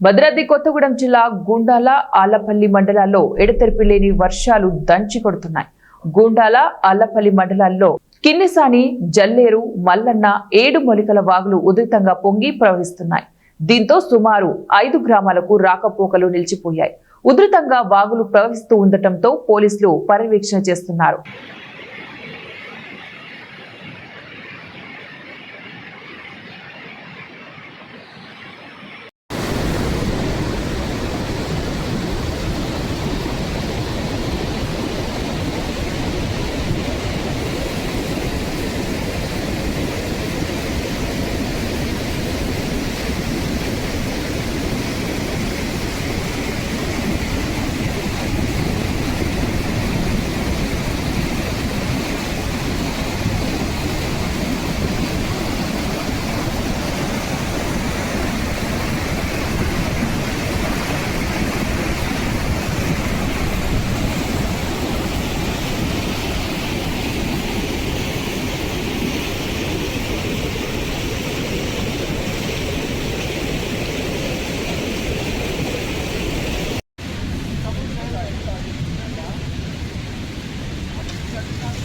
భద్రాద్రి కొత్తగూడెం జిల్లా గుండాల ఆలపల్లి మండలాల్లో ఎడతెరిపి లేని వర్షాలు దంచి కొడుతున్నాయి. గుండాల ఆలపల్లి మండలాల్లో కిన్నెసాని, జల్లేరు, మల్లన్న, ఏడు మొలికల వాగులు ఉధృతంగా పొంగి ప్రవహిస్తున్నాయి. దీంతో సుమారు 5 గ్రామాలకు రాకపోకలు నిలిచిపోయాయి. ఉధృతంగా వాగులు ప్రవహిస్తూ ఉండటంతో పోలీసులు పర్యవేక్షణ చేస్తున్నారు.